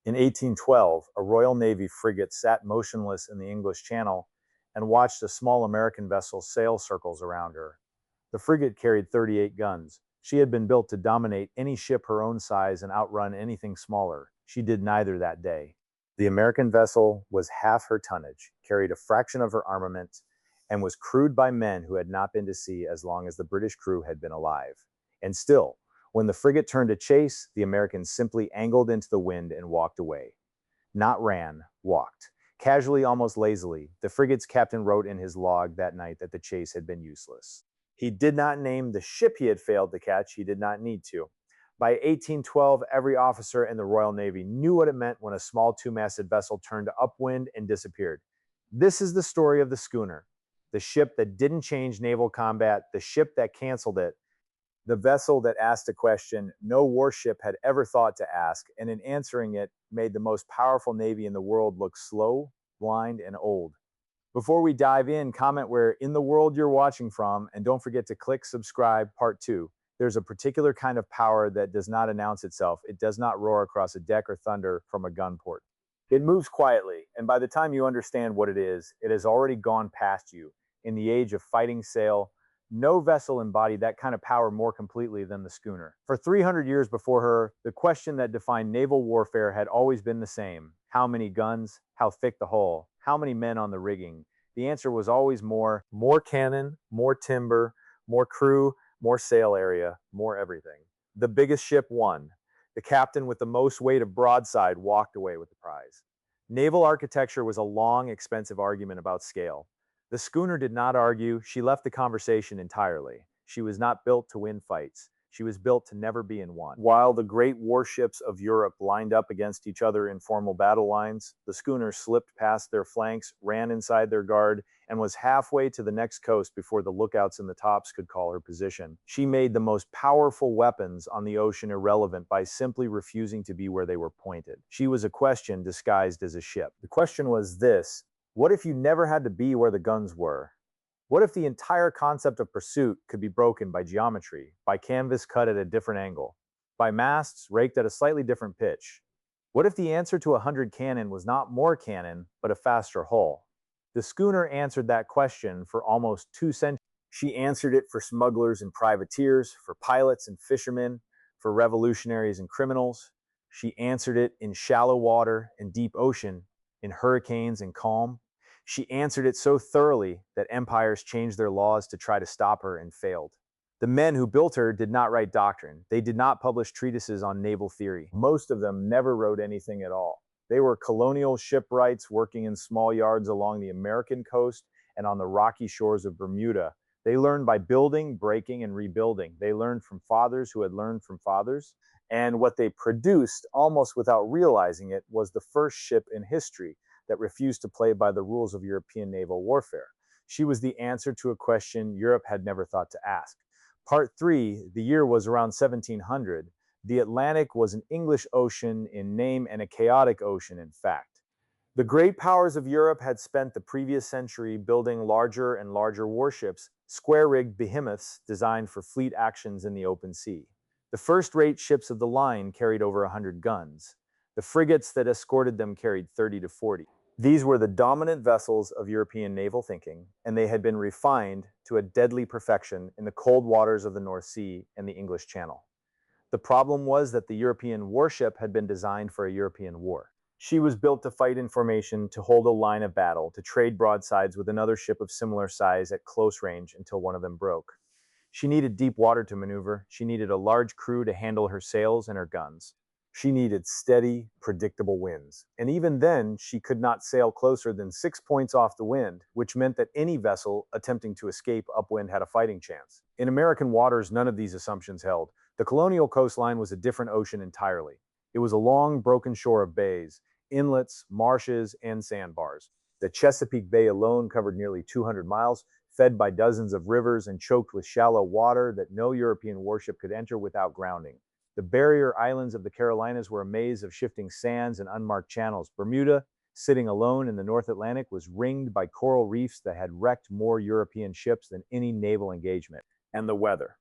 In 1812, a Royal Navy frigate sat motionless in the English Channel and watched a small American vessel sail circles around her. The frigate carried 38 guns. She had been built to dominate any ship her own size and outrun anything smaller. She did neither that day. The American vessel was half her tonnage, carried a fraction of her armament, and was crewed by men who had not been to sea as long as the British crew had been alive. And still, when the frigate turned to chase, the Americans simply angled into the wind and walked away. Not ran, walked. Casually, almost lazily, the frigate's captain wrote in his log that night that the chase had been useless. He did not name the ship he had failed to catch. He did not need to. By 1812, every officer in the Royal Navy knew what it meant when a small two-masted vessel turned upwind and disappeared. This is the story of the schooner, the ship that didn't change naval combat, the ship that canceled it, the vessel that asked a question no warship had ever thought to ask, and in answering it, made the most powerful navy in the world look slow, blind, and old. Before we dive in, comment where in the world you're watching from, and don't forget to click subscribe, part 2. There's a particular kind of power that does not announce itself. It does not roar across a deck or thunder from a gun port. It moves quietly, and by the time you understand what it has already gone past you. In the age of fighting sail, no vessel embodied that kind of power more completely than the schooner. For 300 years before her, the question that defined naval warfare had always been the same. How many guns? How thick the hull? How many men on the rigging? The answer was always more cannon, more timber, more crew, more sail area, more everything. The biggest ship won. The captain with the most weight of broadside walked away with the prize. Naval architecture was a long, expensive argument about scale. The schooner did not argue. She left the conversation entirely. She was not built to win fights. She was built to never be in one. While the great warships of Europe lined up against each other in formal battle lines, the schooner slipped past their flanks, ran inside their guard, and was halfway to the next coast before the lookouts in the tops could call her position. She made the most powerful weapons on the ocean irrelevant by simply refusing to be where they were pointed. She was a question disguised as a ship. The question was this: what if you never had to be where the guns were? What if the entire concept of pursuit could be broken by geometry, by canvas cut at a different angle, by masts raked at a slightly different pitch? What if the answer to 100 cannon was not more cannon, but a faster hull? The schooner answered that question for almost 2 centuries. She answered it for smugglers and privateers, for pilots and fishermen, for revolutionaries and criminals. She answered it in shallow water and deep ocean, in hurricanes and calm. She answered it so thoroughly that empires changed their laws to try to stop her and failed. The men who built her did not write doctrine. They did not publish treatises on naval theory. Most of them never wrote anything at all. They were colonial shipwrights working in small yards along the American coast and on the rocky shores of Bermuda. They learned by building, breaking, and rebuilding. They learned from fathers who had learned from fathers. And what they produced, almost without realizing it, was the first ship in history that refused to play by the rules of European naval warfare. She was the answer to a question Europe had never thought to ask. Part 3, the year was around 1700. The Atlantic was an English ocean in name and a chaotic ocean in fact. The great powers of Europe had spent the previous century building larger and larger warships, square-rigged behemoths designed for fleet actions in the open sea. The first-rate ships of the line carried over 100 guns. The frigates that escorted them carried 30 to 40. These were the dominant vessels of European naval thinking, and they had been refined to a deadly perfection in the cold waters of the North Sea and the English Channel. The problem was that the European warship had been designed for a European war. She was built to fight in formation, to hold a line of battle, to trade broadsides with another ship of similar size at close range until one of them broke. She needed deep water to maneuver. She needed a large crew to handle her sails and her guns. She needed steady, predictable winds. And even then, she could not sail closer than 6 points off the wind, which meant that any vessel attempting to escape upwind had a fighting chance. In American waters, none of these assumptions held. The colonial coastline was a different ocean entirely. It was a long, broken shore of bays, inlets, marshes, and sandbars. The Chesapeake Bay alone covered nearly 200 miles, fed by dozens of rivers and choked with shallow water that no European warship could enter without grounding. The barrier islands of the Carolinas were a maze of shifting sands and unmarked channels. Bermuda, sitting alone in the North Atlantic, was ringed by coral reefs that had wrecked more European ships than any naval engagement. And the weather.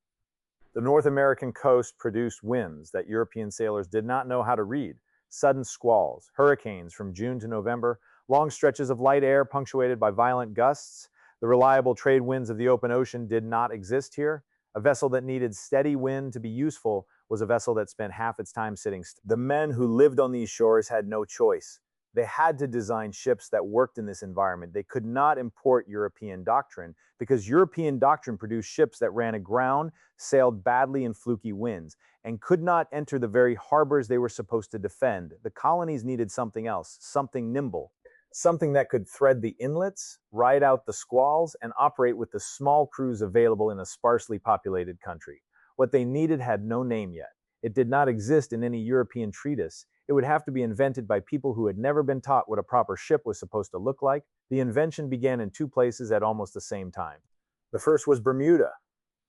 The North American coast produced winds that European sailors did not know how to read. sudden squalls, hurricanes from June to November, long stretches of light air punctuated by violent gusts. The reliable trade winds of the open ocean did not exist here. A vessel that needed steady wind to be useful was a vessel that spent half its time sitting still. The men who lived on these shores had no choice. They had to design ships that worked in this environment. They could not import European doctrine because European doctrine produced ships that ran aground, sailed badly in fluky winds, and could not enter the very harbors they were supposed to defend. The colonies needed something else, something nimble, something that could thread the inlets, ride out the squalls, and operate with the small crews available in a sparsely populated country. What they needed had no name yet. It did not exist in any European treatise. It would have to be invented by people who had never been taught what a proper ship was supposed to look like. The invention began in two places at almost the same time. The first was Bermuda,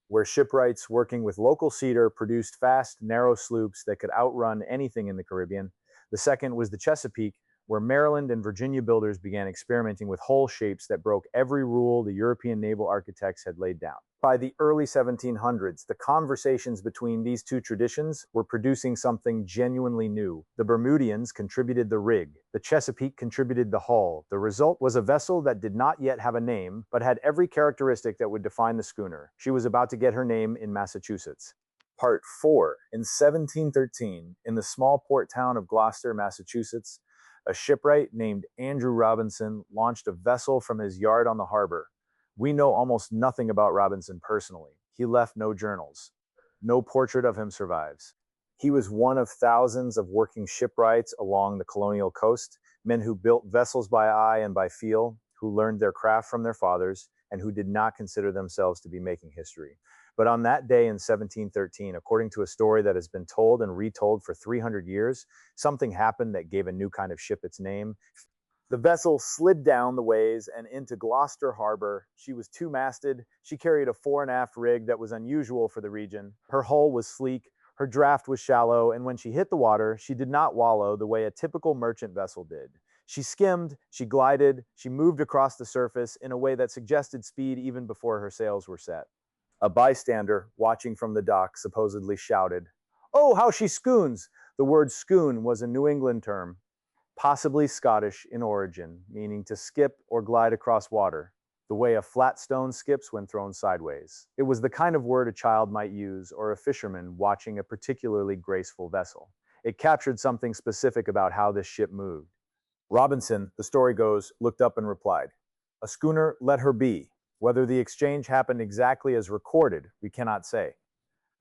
where shipwrights working with local cedar produced fast, narrow sloops that could outrun anything in the Caribbean. The second was the Chesapeake, where Maryland and Virginia builders began experimenting with hull shapes that broke every rule the European naval architects had laid down. By the early 1700s, the conversations between these two traditions were producing something genuinely new. The Bermudians contributed the rig. The Chesapeake contributed the hull. The result was a vessel that did not yet have a name, but had every characteristic that would define the schooner. She was about to get her name in Massachusetts. Part 4. In 1713, in the small port town of Gloucester, Massachusetts, a shipwright named Andrew Robinson launched a vessel from his yard on the harbor. We know almost nothing about Robinson personally. He left no journals. No portrait of him survives. He was one of thousands of working shipwrights along the colonial coast, men who built vessels by eye and by feel, who learned their craft from their fathers, and who did not consider themselves to be making history. But on that day in 1713, according to a story that has been told and retold for 300 years, something happened that gave a new kind of ship its name. The vessel slid down the ways and into Gloucester Harbor. She was two-masted. She carried a fore and aft rig that was unusual for the region. Her hull was sleek, her draft was shallow, and when she hit the water, she did not wallow the way a typical merchant vessel did. She skimmed, she glided, she moved across the surface in a way that suggested speed even before her sails were set. A bystander, watching from the dock, supposedly shouted, "Oh, how she scoons!" The word scoon was a New England term, possibly Scottish in origin, meaning to skip or glide across water, the way a flat stone skips when thrown sideways. It was the kind of word a child might use or a fisherman watching a particularly graceful vessel. It captured something specific about how this ship moved. Robinson, the story goes, looked up and replied, "A schooner, let her be. Whether the exchange happened exactly as recorded, we cannot say."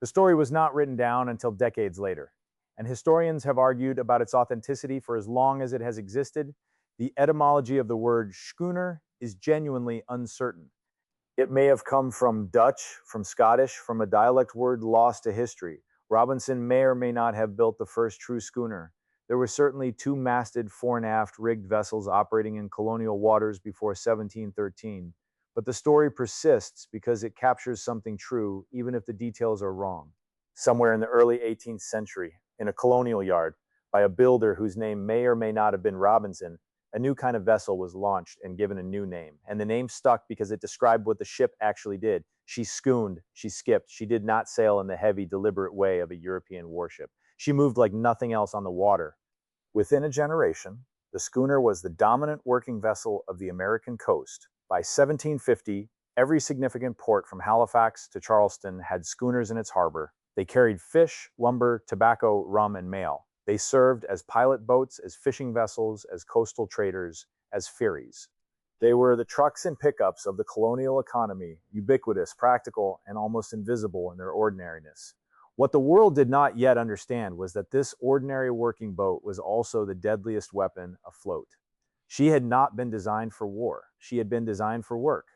The story was not written down until decades later, and historians have argued about its authenticity for as long as it has existed. The etymology of the word schooner is genuinely uncertain. It may have come from Dutch, from Scottish, from a dialect word lost to history. Robinson may or may not have built the first true schooner. There were certainly two-masted, fore and aft rigged vessels operating in colonial waters before 1713. But the story persists because it captures something true, even if the details are wrong. Somewhere in the early 18th century, in a colonial yard, by a builder whose name may or may not have been Robinson, a new kind of vessel was launched and given a new name. And the name stuck because it described what the ship actually did. She schooned, she skipped, she did not sail in the heavy, deliberate way of a European warship. She moved like nothing else on the water. Within a generation, the schooner was the dominant working vessel of the American coast. By 1750, every significant port from Halifax to Charleston had schooners in its harbor. They carried fish, lumber, tobacco, rum, and mail. They served as pilot boats, as fishing vessels, as coastal traders, as ferries. They were the trucks and pickups of the colonial economy, ubiquitous, practical, and almost invisible in their ordinariness. What the world did not yet understand was that this ordinary working boat was also the deadliest weapon afloat. She had not been designed for war. She had been designed for work.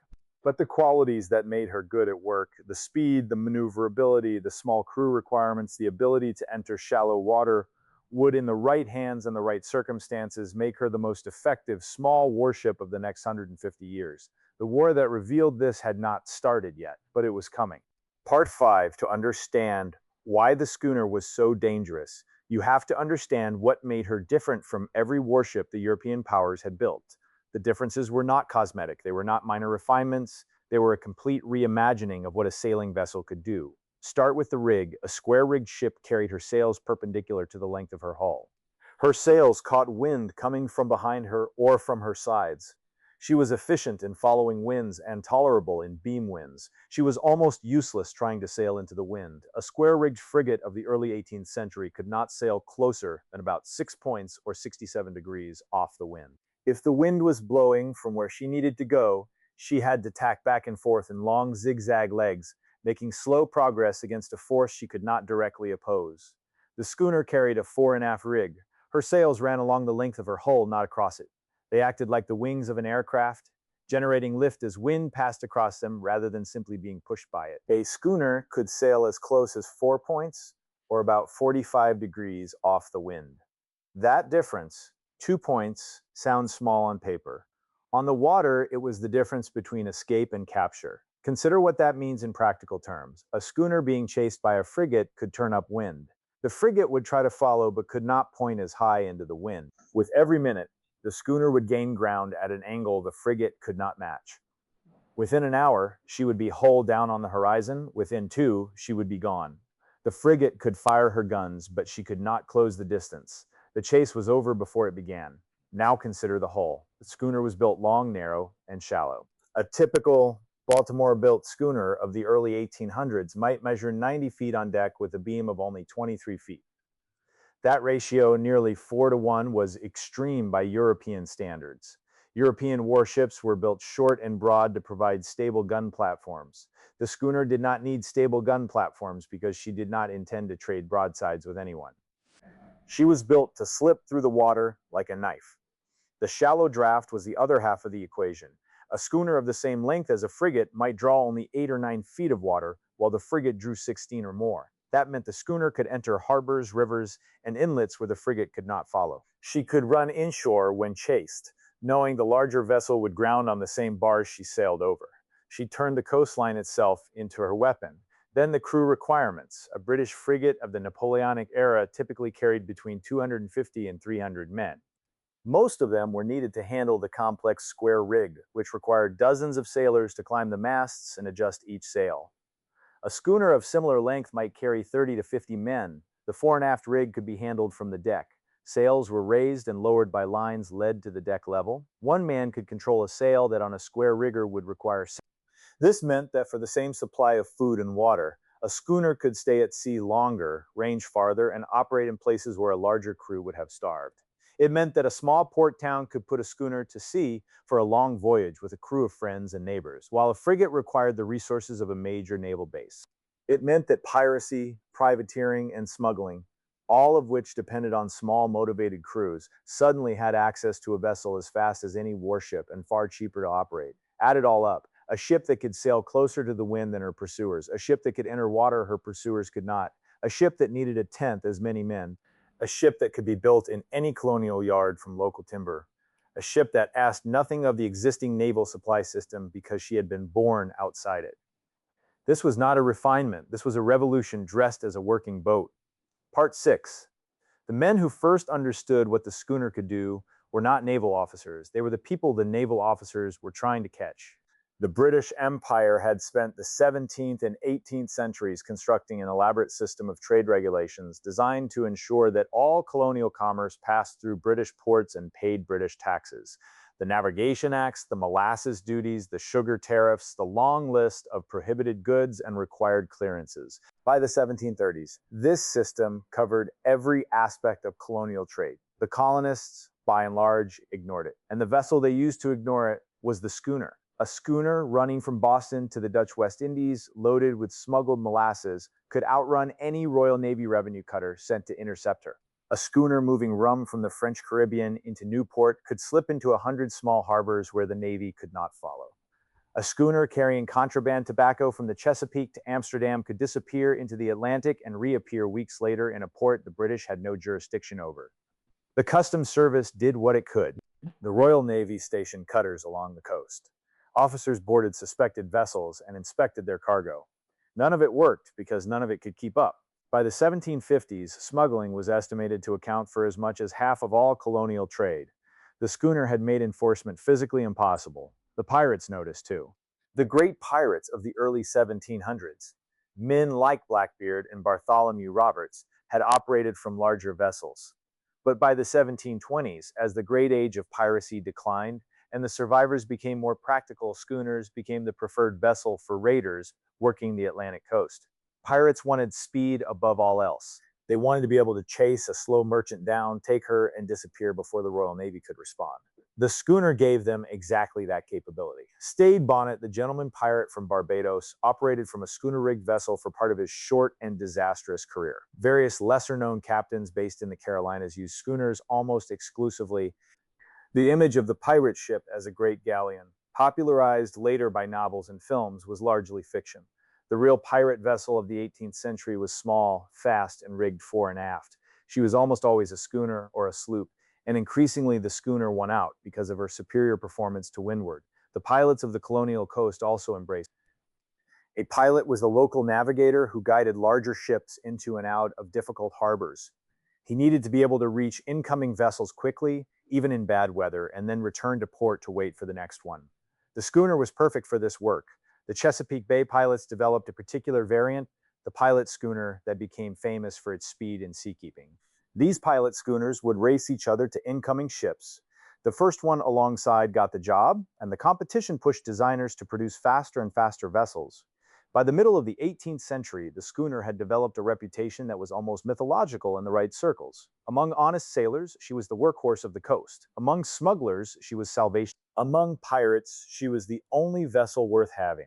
But the qualities that made her good at work, the speed, the maneuverability, the small crew requirements, the ability to enter shallow water, would in the right hands and the right circumstances make her the most effective small warship of the next 150 years. The war that revealed this had not started yet, but it was coming. Part 5, to understand why the schooner was so dangerous, you have to understand what made her different from every warship the European powers had built. The differences were not cosmetic. They were not minor refinements. They were a complete reimagining of what a sailing vessel could do. Start with the rig. A square-rigged ship carried her sails perpendicular to the length of her hull. Her sails caught wind coming from behind her or from her sides. She was efficient in following winds and tolerable in beam winds. She was almost useless trying to sail into the wind. A square-rigged frigate of the early 18th century could not sail closer than about 6 points or 67 degrees off the wind. If the wind was blowing from where she needed to go, she had to tack back and forth in long zigzag legs, making slow progress against a force she could not directly oppose. The schooner carried a fore and aft rig. Her sails ran along the length of her hull, not across it. They acted like the wings of an aircraft, generating lift as wind passed across them rather than simply being pushed by it. A schooner could sail as close as 4 points or about 45 degrees off the wind. That difference, 2 points, sounds small on paper. On the water, it was the difference between escape and capture. Consider what that means in practical terms. A schooner being chased by a frigate could turn upwind. The frigate would try to follow but could not point as high into the wind. With every minute, the schooner would gain ground at an angle the frigate could not match. Within an hour, she would be hull down on the horizon. Within 2, she would be gone. The frigate could fire her guns, but she could not close the distance. The chase was over before it began. Now consider the hull. The schooner was built long, narrow, and shallow. A typical Baltimore-built schooner of the early 1800s might measure 90 feet on deck with a beam of only 23 feet. That ratio, nearly 4 to 1, was extreme by European standards. European warships were built short and broad to provide stable gun platforms. The schooner did not need stable gun platforms because she did not intend to trade broadsides with anyone. She was built to slip through the water like a knife. The shallow draft was the other half of the equation. A schooner of the same length as a frigate might draw only 8 or 9 feet of water, while the frigate drew 16 or more. That meant the schooner could enter harbors, rivers, and inlets where the frigate could not follow. She could run inshore when chased, knowing the larger vessel would ground on the same bars she sailed over. She turned the coastline itself into her weapon. Then the crew requirements. A British frigate of the Napoleonic era typically carried between 250 and 300 men. Most of them were needed to handle the complex square rig, which required dozens of sailors to climb the masts and adjust each sail. A schooner of similar length might carry 30 to 50 men. The fore and aft rig could be handled from the deck. Sails were raised and lowered by lines led to the deck level. One man could control a sail that on a square rigger would require. This meant that for the same supply of food and water, a schooner could stay at sea longer, range farther, and operate in places where a larger crew would have starved. It meant that a small port town could put a schooner to sea for a long voyage with a crew of friends and neighbors, while a frigate required the resources of a major naval base. It meant that piracy, privateering, and smuggling, all of which depended on small, motivated crews, suddenly had access to a vessel as fast as any warship and far cheaper to operate. Add it all up. A ship that could sail closer to the wind than her pursuers, a ship that could enter water her pursuers could not, a ship that needed a tenth as many men, a ship that could be built in any colonial yard from local timber, a ship that asked nothing of the existing naval supply system because she had been born outside it. This was not a refinement, this was a revolution dressed as a working boat. Part 6. The men who first understood what the schooner could do were not naval officers. They were the people the naval officers were trying to catch. The British Empire had spent the 17th and 18th centuries constructing an elaborate system of trade regulations designed to ensure that all colonial commerce passed through British ports and paid British taxes. The Navigation Acts, the molasses duties, the sugar tariffs, the long list of prohibited goods and required clearances. By the 1730s, this system covered every aspect of colonial trade. The colonists, by and large, ignored it. And the vessel they used to ignore it was the schooner. A schooner running from Boston to the Dutch West Indies, loaded with smuggled molasses, could outrun any Royal Navy revenue cutter sent to intercept her. A schooner moving rum from the French Caribbean into Newport could slip into 100 small harbors where the Navy could not follow. A schooner carrying contraband tobacco from the Chesapeake to Amsterdam could disappear into the Atlantic and reappear weeks later in a port the British had no jurisdiction over. The Customs Service did what it could. The Royal Navy stationed cutters along the coast. Officers boarded suspected vessels and inspected their cargo. None of it worked because none of it could keep up. By the 1750s, smuggling was estimated to account for as much as half of all colonial trade. The schooner had made enforcement physically impossible. The pirates noticed too. The great pirates of the early 1700s, men like Blackbeard and Bartholomew Roberts, had operated from larger vessels. But by the 1720s, as the great age of piracy declined and the survivors became more practical, schooners became the preferred vessel for raiders working the Atlantic coast. Pirates wanted speed above all else. They wanted to be able to chase a slow merchant down, take her, and disappear before the Royal Navy could respond. The schooner gave them exactly that capability. Stade Bonnet, the gentleman pirate from Barbados, operated from a schooner-rigged vessel for part of his short and disastrous career. Various lesser-known captains based in the Carolinas used schooners almost exclusively. The image of the pirate ship as a great galleon, popularized later by novels and films, was largely fiction. The real pirate vessel of the 18th century was small, fast, and rigged fore and aft. She was almost always a schooner or a sloop, and increasingly the schooner won out because of her superior performance to windward. The pilots of the colonial coast also embraced. A pilot was the local navigator who guided larger ships into and out of difficult harbors. He needed to be able to reach incoming vessels quickly, even in bad weather, and then return to port to wait for the next one. The schooner was perfect for this work. The Chesapeake Bay pilots developed a particular variant, the pilot schooner, that became famous for its speed in seakeeping. These pilot schooners would race each other to incoming ships. The first one alongside got the job, and the competition pushed designers to produce faster and faster vessels. By the middle of the 18th century, the schooner had developed a reputation that was almost mythological in the right circles. Among honest sailors, she was the workhorse of the coast. Among smugglers, she was salvation. Among pirates, she was the only vessel worth having.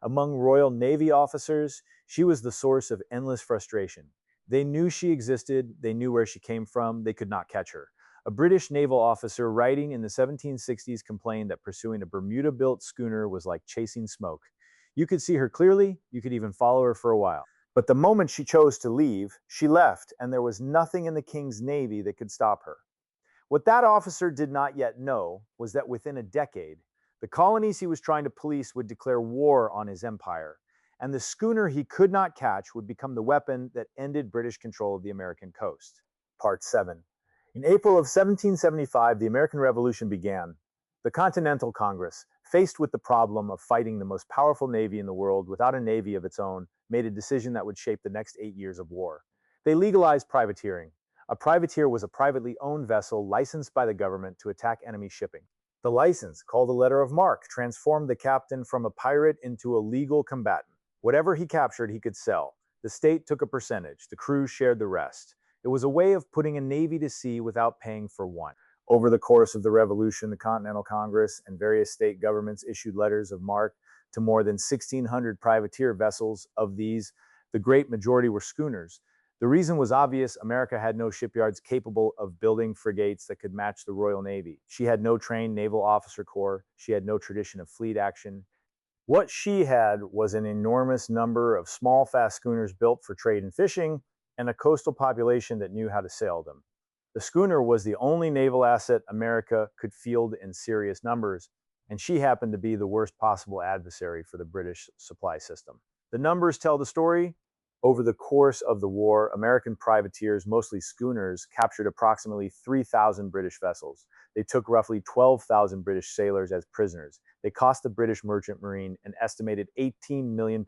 Among Royal Navy officers, she was the source of endless frustration. They knew she existed, they knew where she came from, they could not catch her. A British naval officer writing in the 1760s complained that pursuing a Bermuda-built schooner was like chasing smoke. You could see her clearly, you could even follow her for a while. But the moment she chose to leave, she left, and there was nothing in the King's Navy that could stop her. What that officer did not yet know was that within a decade, the colonies he was trying to police would declare war on his empire, and the schooner he could not catch would become the weapon that ended British control of the American coast. Part 7. In April of 1775, the American Revolution began. The Continental Congress, faced with the problem of fighting the most powerful navy in the world without a navy of its own, made a decision that would shape the next 8 years of war. They legalized privateering. A privateer was a privately owned vessel licensed by the government to attack enemy shipping. The license, called a letter of marque, transformed the captain from a pirate into a legal combatant. Whatever he captured, he could sell. The state took a percentage. The crew shared the rest. It was a way of putting a navy to sea without paying for one. Over the course of the Revolution, the Continental Congress and various state governments issued letters of marque to more than 1,600 privateer vessels. Of these, the great majority were schooners. The reason was obvious: America had no shipyards capable of building frigates that could match the Royal Navy. She had no trained naval officer corps. She had no tradition of fleet action. What she had was an enormous number of small, fast schooners built for trade and fishing, and a coastal population that knew how to sail them. The schooner was the only naval asset America could field in serious numbers, and she happened to be the worst possible adversary for the British supply system. The numbers tell the story. Over the course of the war, American privateers, mostly schooners, captured approximately 3,000 British vessels. They took roughly 12,000 British sailors as prisoners. They cost the British merchant marine an estimated £18 million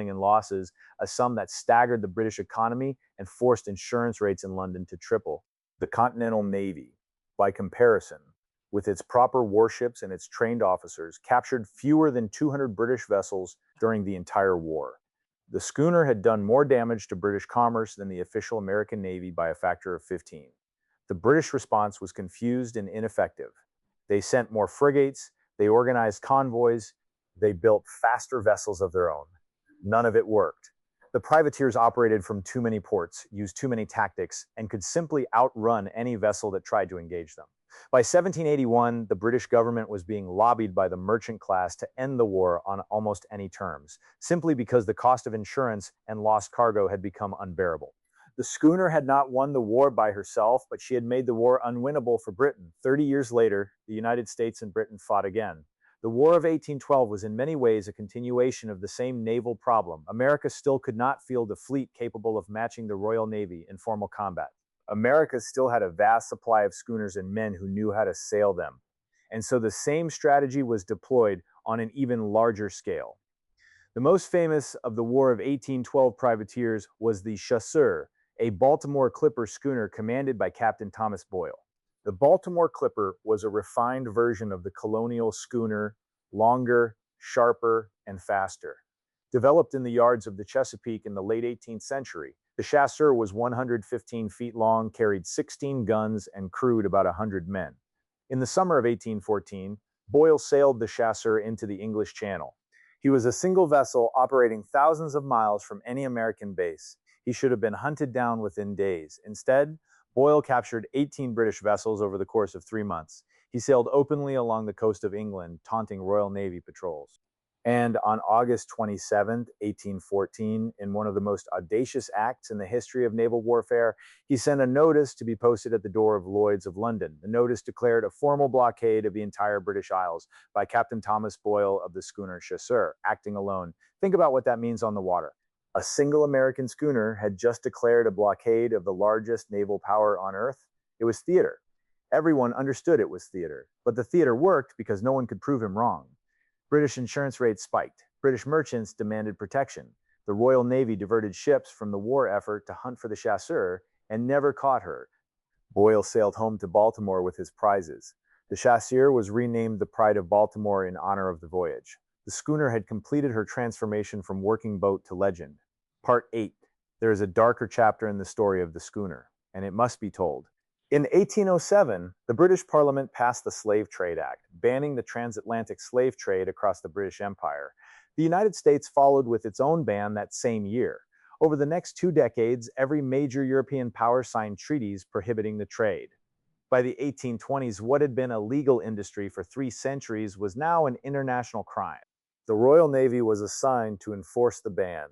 in losses, a sum that staggered the British economy and forced insurance rates in London to triple. The Continental Navy, by comparison, with its proper warships and its trained officers, captured fewer than 200 British vessels during the entire war. The schooner had done more damage to British commerce than the official American Navy by a factor of 15. The British response was confused and ineffective. They sent more frigates, they organized convoys, they built faster vessels of their own. None of it worked. The privateers operated from too many ports, used too many tactics, and could simply outrun any vessel that tried to engage them. By 1781, the British government was being lobbied by the merchant class to end the war on almost any terms, simply because the cost of insurance and lost cargo had become unbearable. The schooner had not won the war by herself, but she had made the war unwinnable for Britain. 30 years later, the United States and Britain fought again. The War of 1812 was in many ways a continuation of the same naval problem. America still could not field a fleet capable of matching the Royal Navy in formal combat. America still had a vast supply of schooners and men who knew how to sail them. And so the same strategy was deployed on an even larger scale. The most famous of the War of 1812 privateers was the Chasseur, a Baltimore Clipper schooner commanded by Captain Thomas Boyle. The Baltimore Clipper was a refined version of the colonial schooner, longer, sharper, and faster. Developed in the yards of the Chesapeake in the late 18th century, the Chasseur was 115 feet long, carried 16 guns, and crewed about 100 men. In the summer of 1814, Boyle sailed the Chasseur into the English Channel. He was a single vessel operating thousands of miles from any American base. He should have been hunted down within days. Instead, Boyle captured 18 British vessels over the course of 3 months. He sailed openly along the coast of England, taunting Royal Navy patrols. And on August 27, 1814, in one of the most audacious acts in the history of naval warfare, he sent a notice to be posted at the door of Lloyd's of London. The notice declared a formal blockade of the entire British Isles by Captain Thomas Boyle of the schooner Chasseur, acting alone. Think about what that means on the water. A single American schooner had just declared a blockade of the largest naval power on Earth. It was theater. Everyone understood it was theater, but the theater worked because no one could prove him wrong. British insurance rates spiked. British merchants demanded protection. The Royal Navy diverted ships from the war effort to hunt for the Chasseur and never caught her. Boyle sailed home to Baltimore with his prizes. The Chasseur was renamed the Pride of Baltimore in honor of the voyage. The schooner had completed her transformation from working boat to legend. Part 8. There is a darker chapter in the story of the schooner, and it must be told. In 1807, the British Parliament passed the Slave Trade Act, banning the transatlantic slave trade across the British Empire. The United States followed with its own ban that same year. Over the next 2 decades, every major European power signed treaties prohibiting the trade. By the 1820s, what had been a legal industry for 3 centuries was now an international crime. The Royal Navy was assigned to enforce the ban.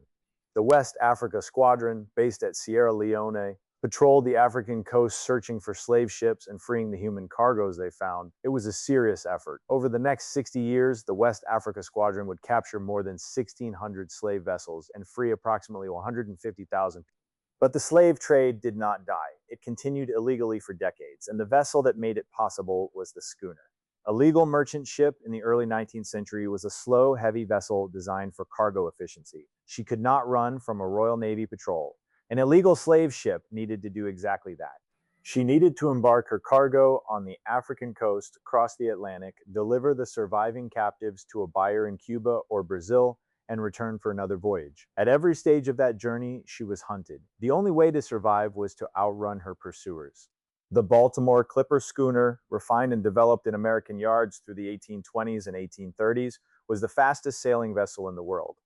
The West Africa Squadron, based at Sierra Leone, patrolled the African coast searching for slave ships and freeing the human cargoes they found. It was a serious effort. Over the next 60 years, the West Africa Squadron would capture more than 1,600 slave vessels and free approximately 150,000 people. But the slave trade did not die. It continued illegally for decades, and the vessel that made it possible was the schooner. A legal merchant ship in the early 19th century was a slow, heavy vessel designed for cargo efficiency. She could not run from a Royal Navy patrol. An illegal slave ship needed to do exactly that. She needed to embark her cargo on the African coast, cross the Atlantic, deliver the surviving captives to a buyer in Cuba or Brazil, and return for another voyage. At every stage of that journey, she was hunted. The only way to survive was to outrun her pursuers. The Baltimore Clipper schooner, refined and developed in American yards through the 1820s and 1830s, was the fastest sailing vessel in the world.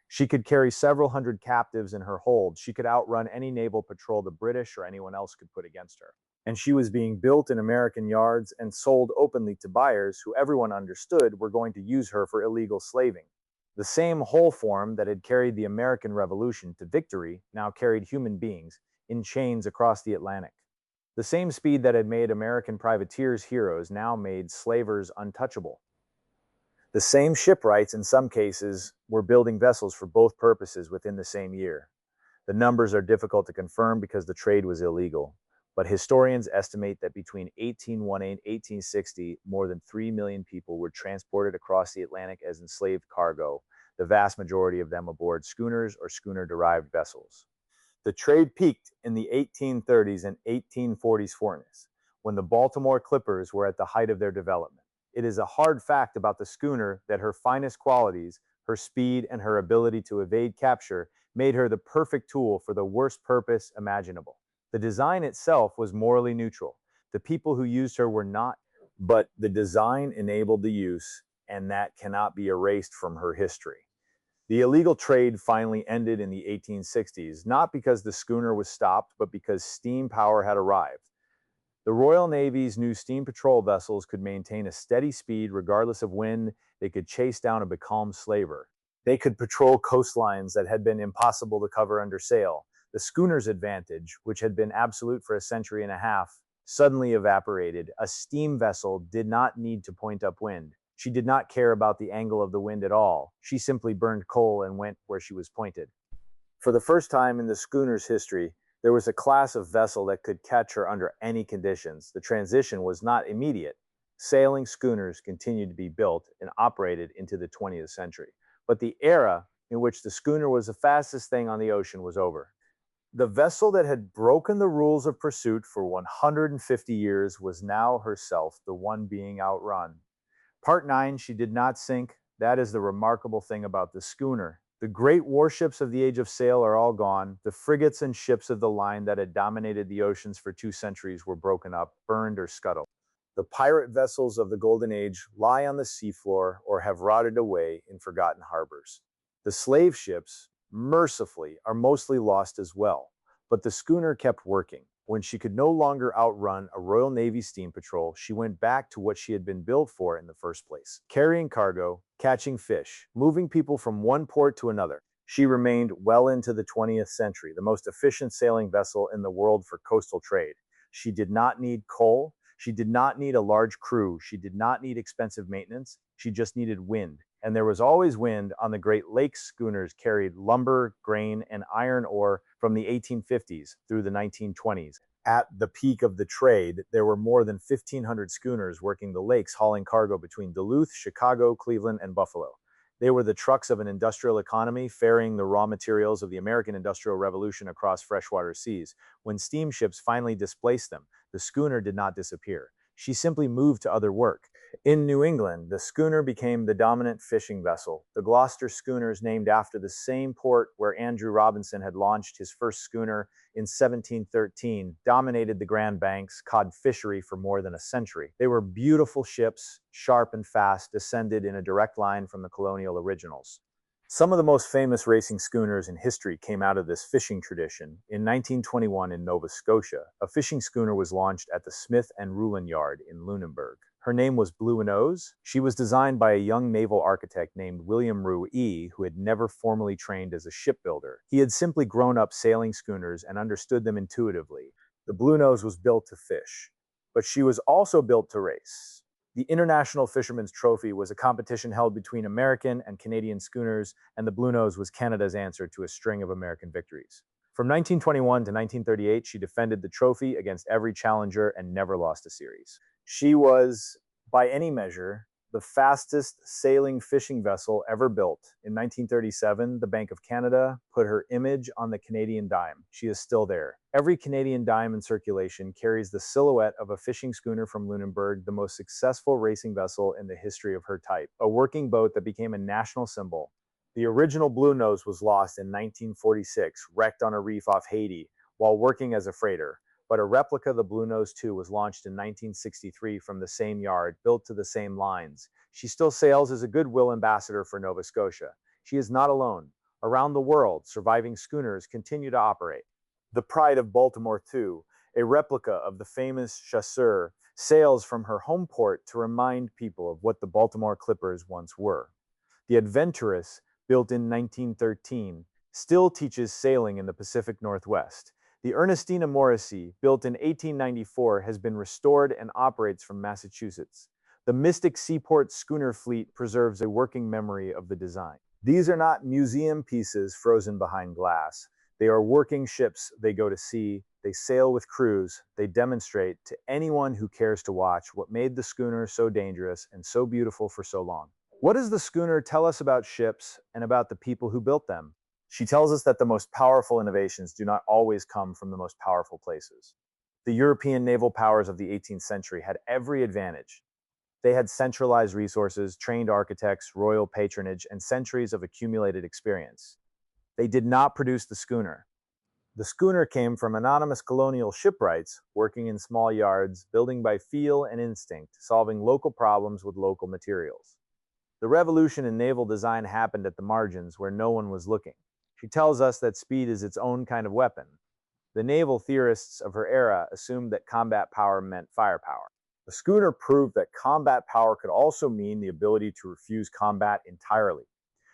She could carry several hundred captives in her hold. She could outrun any naval patrol the British or anyone else could put against her. And she was being built in American yards and sold openly to buyers who everyone understood were going to use her for illegal slaving. The same hull form that had carried the American Revolution to victory now carried human beings in chains across the Atlantic. The same speed that had made American privateers heroes now made slavers untouchable. The same shipwrights, in some cases, were building vessels for both purposes within the same year. The numbers are difficult to confirm because the trade was illegal, but historians estimate that between 1818 and 1860, more than 3 million people were transported across the Atlantic as enslaved cargo, the vast majority of them aboard schooners or schooner-derived vessels. The trade peaked in the 1830s and 1840s fortnights, when the Baltimore Clippers were at the height of their development. It is a hard fact about the schooner that her finest qualities, her speed and her ability to evade capture, made her the perfect tool for the worst purpose imaginable. The design itself was morally neutral. The people who used her were not, but the design enabled the use, and that cannot be erased from her history. The illegal trade finally ended in the 1860s, not because the schooner was stopped, but because steam power had arrived. The Royal Navy's new steam patrol vessels could maintain a steady speed regardless of wind. They could chase down a becalmed slaver. They could patrol coastlines that had been impossible to cover under sail. The schooner's advantage, which had been absolute for a century and a half, suddenly evaporated. A steam vessel did not need to point upwind. She did not care about the angle of the wind at all. She simply burned coal and went where she was pointed. For the first time in the schooner's history, there was a class of vessel that could catch her under any conditions. The transition was not immediate. Sailing schooners continued to be built and operated into the 20th century. But the era in which the schooner was the fastest thing on the ocean was over. The vessel that had broken the rules of pursuit for 150 years was now herself the one being outrun. Part 9, she did not sink. That is the remarkable thing about the schooner. The great warships of the Age of Sail are all gone. The frigates and ships of the line that had dominated the oceans for 2 centuries were broken up, burned, or scuttled. The pirate vessels of the Golden Age lie on the seafloor or have rotted away in forgotten harbors. The slave ships, mercifully, are mostly lost as well. But the schooner kept working. When she could no longer outrun a Royal Navy steam patrol, she went back to what she had been built for in the first place: carrying cargo, catching fish, moving people from one port to another. She remained well into the 20th century, the most efficient sailing vessel in the world for coastal trade. She did not need coal. She did not need a large crew. She did not need expensive maintenance. She just needed wind. And there was always wind on the Great Lakes. Schooners carried lumber, grain, and iron ore from the 1850s through the 1920s. At the peak of the trade, there were more than 1,500 schooners working the lakes, hauling cargo between Duluth, Chicago, Cleveland, and Buffalo. They were the trucks of an industrial economy, ferrying the raw materials of the American Industrial Revolution across freshwater seas. When steamships finally displaced them, the schooner did not disappear. She simply moved to other work. In New England, the schooner became the dominant fishing vessel. The Gloucester schooners, named after the same port where Andrew Robinson had launched his first schooner in 1713, dominated the Grand Banks cod fishery for more than a century. They were beautiful ships, sharp and fast, descended in a direct line from the colonial originals. Some of the most famous racing schooners in history came out of this fishing tradition. In 1921, in Nova Scotia, a fishing schooner was launched at the Smith and Rulin Yard in Lunenburg. Her name was Blue Nose. She was designed by a young naval architect named William Rue E., who had never formally trained as a shipbuilder. He had simply grown up sailing schooners and understood them intuitively. The Blue Nose was built to fish, but she was also built to race. The International Fisherman's Trophy was a competition held between American and Canadian schooners, and the Blue Nose was Canada's answer to a string of American victories. From 1921 to 1938, she defended the trophy against every challenger and never lost a series. She was, by any measure, the fastest sailing fishing vessel ever built. In 1937, the Bank of Canada put her image on the Canadian dime. She is still there. Every Canadian dime in circulation carries the silhouette of a fishing schooner from Lunenburg, the most successful racing vessel in the history of her type, a working boat that became a national symbol. The original Blue Nose was lost in 1946, wrecked on a reef off Haiti, while working as a freighter. But a replica, the Blue Nose 2, was launched in 1963 from the same yard, built to the same lines. She still sails as a goodwill ambassador for Nova Scotia. She is not alone. Around the world, surviving schooners continue to operate. The Pride of Baltimore, too, a replica of the famous Chasseur, sails from her home port to remind people of what the Baltimore Clippers once were. The Adventurous, built in 1913, still teaches sailing in the Pacific Northwest. The Ernestina Morrissey, built in 1894, has been restored and operates from Massachusetts. The Mystic Seaport schooner fleet preserves a working memory of the design. These are not museum pieces frozen behind glass. They are working ships. They go to sea. They sail with crews. They demonstrate to anyone who cares to watch what made the schooner so dangerous and so beautiful for so long. What does the schooner tell us about ships and about the people who built them? She tells us that the most powerful innovations do not always come from the most powerful places. The European naval powers of the 18th century had every advantage. They had centralized resources, trained architects, royal patronage, and centuries of accumulated experience. They did not produce the schooner. The schooner came from anonymous colonial shipwrights working in small yards, building by feel and instinct, solving local problems with local materials. The revolution in naval design happened at the margins where no one was looking. She tells us that speed is its own kind of weapon. The naval theorists of her era assumed that combat power meant firepower. The schooner proved that combat power could also mean the ability to refuse combat entirely.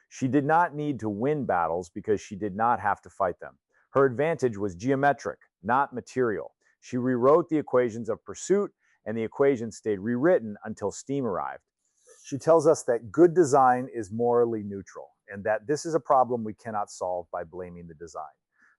She did not need to win battles because she did not have to fight them. Her advantage was geometric, not material. She rewrote the equations of pursuit, and the equations stayed rewritten until steam arrived. She tells us that good design is morally neutral, and that this is a problem we cannot solve by blaming the design.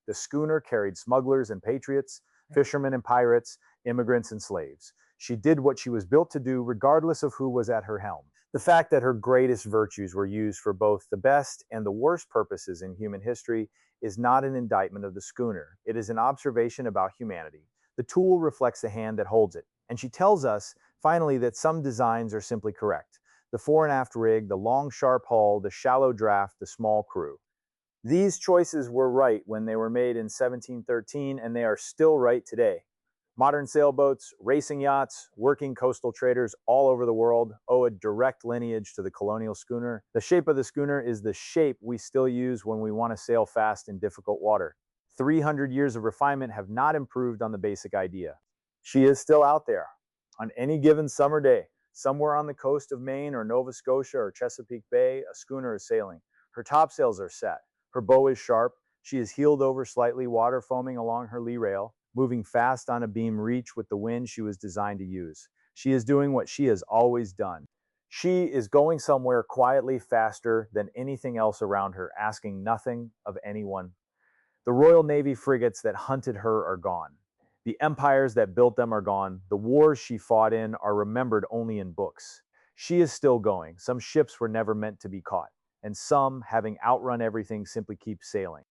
The schooner carried smugglers and patriots, fishermen and pirates, immigrants and slaves. She did what she was built to do regardless of who was at her helm. The fact that her greatest virtues were used for both the best and the worst purposes in human history is not an indictment of the schooner. It is an observation about humanity. The tool reflects the hand that holds it, and she tells us, finally, that some designs are simply correct. The fore and aft rig, the long sharp hull, the shallow draft, the small crew. These choices were right when they were made in 1713, and they are still right today. Modern sailboats, racing yachts, working coastal traders all over the world owe a direct lineage to the colonial schooner. The shape of the schooner is the shape we still use when we want to sail fast in difficult water. 300 years of refinement have not improved on the basic idea. She is still out there. On any given summer day, somewhere on the coast of Maine or Nova Scotia or Chesapeake Bay, a schooner is sailing. Her topsails are set. Her bow is sharp. She is heeled over slightly, water foaming along her lee rail, moving fast on a beam reach with the wind she was designed to use. She is doing what she has always done. She is going somewhere quietly faster than anything else around her, asking nothing of anyone. The Royal Navy frigates that hunted her are gone. The empires that built them are gone. The wars she fought in are remembered only in books. She is still going. Some ships were never meant to be caught, and some, having outrun everything, simply keep sailing.